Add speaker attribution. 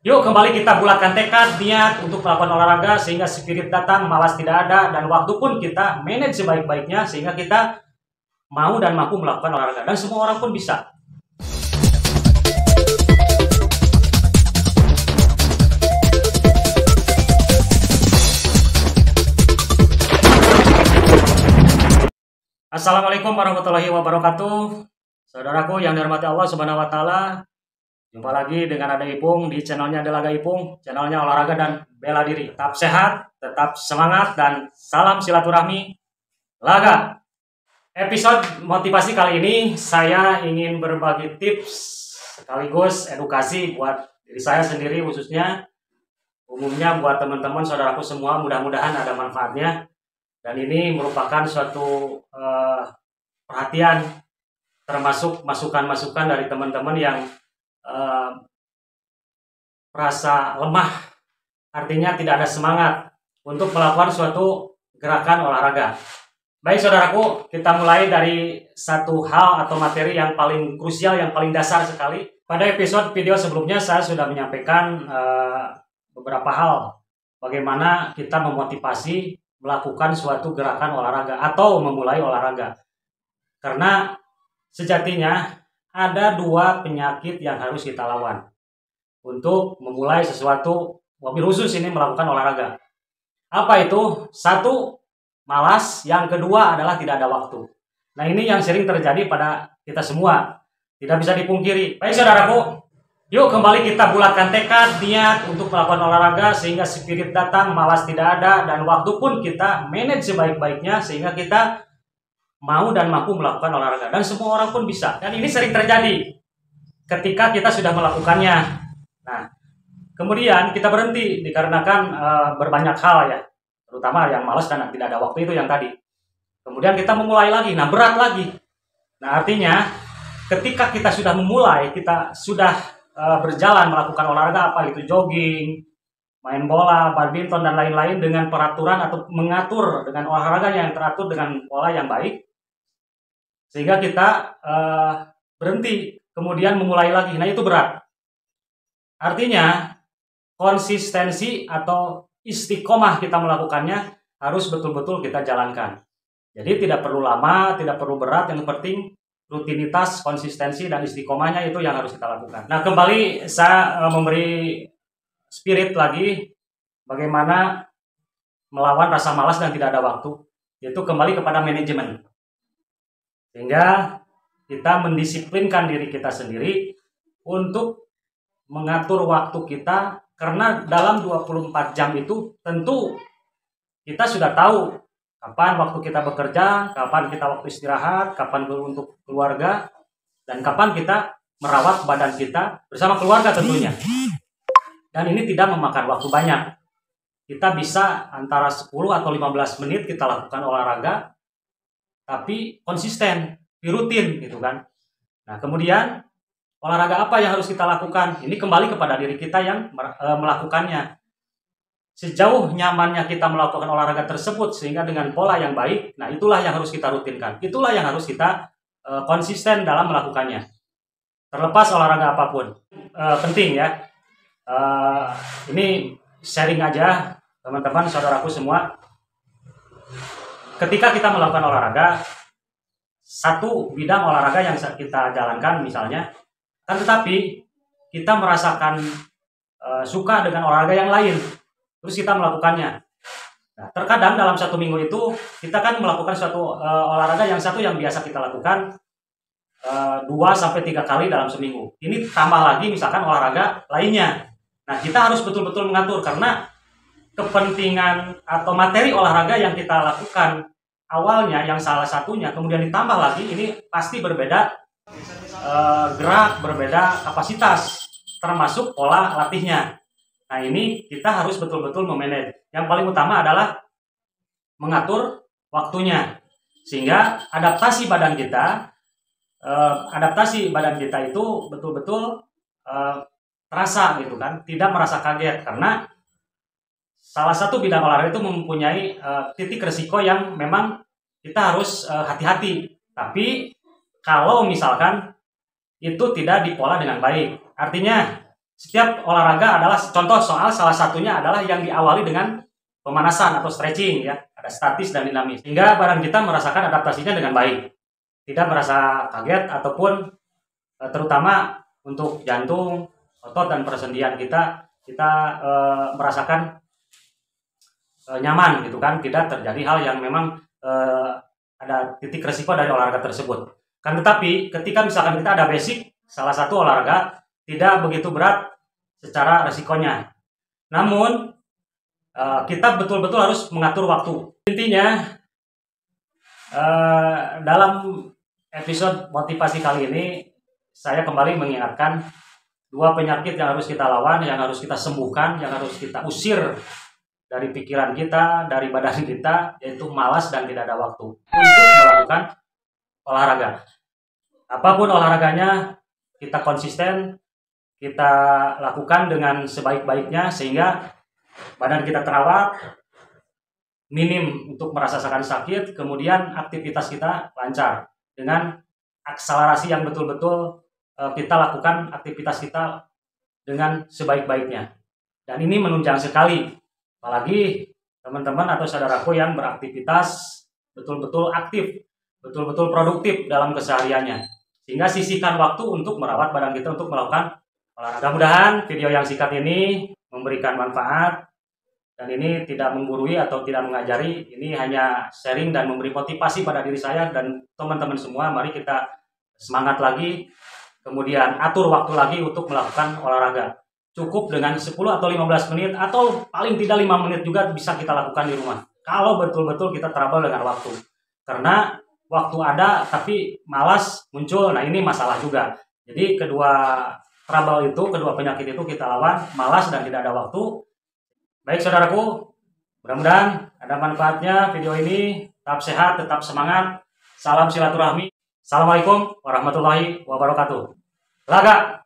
Speaker 1: Yuk kembali kita bulatkan tekad, niat untuk melakukan olahraga sehingga spirit datang, malas tidak ada, dan waktu pun kita manage sebaik-baiknya sehingga kita mau dan mampu melakukan olahraga. Dan semua orang pun bisa. Assalamualaikum warahmatullahi wabarakatuh. Saudaraku yang dirahmati Allah Subhanahu wa taala. Jumpa lagi dengan Ada Ipung di channelnya Adalah Ipung, channelnya olahraga dan bela diri. Tetap sehat, tetap semangat, dan salam silaturahmi laga. Episode motivasi kali ini saya ingin berbagi tips sekaligus edukasi buat diri saya sendiri khususnya, umumnya buat teman-teman saudaraku semua, mudah-mudahan ada manfaatnya. Dan ini merupakan suatu perhatian, termasuk masukan-masukan dari teman-teman yang merasa lemah, artinya tidak ada semangat untuk melakukan suatu gerakan olahraga. Baik saudaraku, kita mulai dari satu hal atau materi yang paling krusial, yang paling dasar sekali. Pada episode video sebelumnya saya sudah menyampaikan beberapa hal bagaimana kita memotivasi melakukan suatu gerakan olahraga atau memulai olahraga. Karena sejatinya ada dua penyakit yang harus kita lawan untuk memulai sesuatu, wabil khusus ini melakukan olahraga. Apa itu? Satu, malas. Yang kedua adalah tidak ada waktu. Nah, ini yang sering terjadi pada kita semua. Tidak bisa dipungkiri. Baik saudaraku, yuk kembali kita bulatkan tekad, niat untuk melakukan olahraga sehingga spirit datang, malas tidak ada, dan waktu pun kita manage sebaik-baiknya sehingga kita mau dan mampu melakukan olahraga. Dan semua orang pun bisa. Dan ini sering terjadi ketika kita sudah melakukannya. Nah, kemudian kita berhenti dikarenakan berbanyak hal ya, terutama yang malas dan tidak ada waktu itu yang tadi. Kemudian kita memulai lagi, nah berat lagi. Nah artinya ketika kita sudah memulai, kita sudah berjalan melakukan olahraga, apa itu jogging, main bola, badminton, dan lain-lain dengan peraturan atau mengatur dengan olahraga yang teratur dengan pola yang baik, sehingga kita berhenti, kemudian memulai lagi. Nah itu berat. Artinya konsistensi atau istiqomah kita melakukannya harus betul-betul kita jalankan. Jadi tidak perlu lama, tidak perlu berat, yang penting rutinitas, konsistensi, dan istiqomahnya itu yang harus kita lakukan. Nah kembali saya memberi spirit lagi bagaimana melawan rasa malas dan tidak ada waktu, yaitu kembali kepada manajemen. Sehingga kita mendisiplinkan diri kita sendiri untuk mengatur waktu kita, karena dalam 24 jam itu tentu kita sudah tahu kapan waktu kita bekerja, kapan kita waktu istirahat, kapan untuk keluarga, dan kapan kita merawat badan kita bersama keluarga tentunya. Dan ini tidak memakan waktu banyak. Kita bisa antara 10 atau 15 menit kita lakukan olahraga, tapi konsisten, rutin gitu kan. Nah kemudian olahraga apa yang harus kita lakukan? Ini kembali kepada diri kita yang melakukannya. Sejauh nyamannya kita melakukan olahraga tersebut sehingga dengan pola yang baik, nah itulah yang harus kita rutinkan. Itulah yang harus kita konsisten dalam melakukannya. Terlepas olahraga apapun. Penting ya. Ini sharing aja teman-teman, saudaraku semua. Ketika kita melakukan olahraga, satu bidang olahraga yang kita jalankan misalnya, kan tetapi kita merasakan suka dengan olahraga yang lain, terus kita melakukannya. Nah, terkadang dalam satu minggu itu kita kan melakukan suatu olahraga yang satu yang biasa kita lakukan 2-3 kali dalam seminggu. Ini tambah lagi misalkan olahraga lainnya. Nah kita harus betul-betul mengatur, karena kepentingan atau materi olahraga yang kita lakukan awalnya yang salah satunya, kemudian ditambah lagi, ini pasti berbeda gerak, berbeda kapasitas, termasuk pola latihnya. Nah ini kita harus betul-betul memanage. Yang paling utama adalah mengatur waktunya, sehingga adaptasi badan kita itu betul-betul terasa gitu kan, tidak merasa kaget, karena salah satu bidang olahraga itu mempunyai titik resiko yang memang kita harus hati-hati. Tapi kalau misalkan itu tidak dipola dengan baik, artinya Setiap olahraga adalah contoh, soal salah satunya adalah yang diawali dengan pemanasan atau stretching ya, ada statis dan dinamis. Sehingga badan kita merasakan adaptasinya dengan baik. Tidak merasa kaget ataupun terutama untuk jantung, otot dan persendian kita merasakan nyaman gitu kan, tidak terjadi hal yang memang ada titik resiko dari olahraga tersebut. Kan tetapi ketika misalkan kita ada basic salah satu olahraga tidak begitu berat secara resikonya. Namun kita betul-betul harus mengatur waktu. Intinya dalam episode motivasi kali ini saya kembali mengingatkan dua penyakit yang harus kita lawan, yang harus kita sembuhkan, yang harus kita usir dari pikiran kita, dari badan kita, yaitu malas dan tidak ada waktu untuk melakukan olahraga. Apapun olahraganya, kita konsisten, kita lakukan dengan sebaik-baiknya sehingga badan kita terawat, minim untuk merasakan sakit, kemudian aktivitas kita lancar dengan akselerasi yang betul-betul kita lakukan aktivitas kita dengan sebaik-baiknya. Dan ini menunjang sekali, apalagi teman-teman atau saudaraku yang beraktivitas betul-betul aktif, betul-betul produktif dalam kesehariannya. Sehingga sisihkan waktu untuk merawat badan kita untuk melakukan olahraga. Mudah-mudahan video yang singkat ini memberikan manfaat dan ini tidak menggurui atau tidak mengajari, ini hanya sharing dan memberi motivasi pada diri saya dan teman-teman semua. Mari kita semangat lagi, kemudian atur waktu lagi untuk melakukan olahraga. Cukup dengan 10 atau 15 menit atau paling tidak 5 menit juga bisa kita lakukan di rumah. Kalau betul-betul kita trouble dengan waktu. Karena waktu ada tapi malas muncul, nah ini masalah juga. Jadi kedua trouble itu, kedua penyakit itu kita lawan, malas dan tidak ada waktu. Baik saudaraku, mudah-mudahan ada manfaatnya video ini. Tetap sehat, tetap semangat. Salam silaturahmi. Assalamualaikum warahmatullahi wabarakatuh. Laga!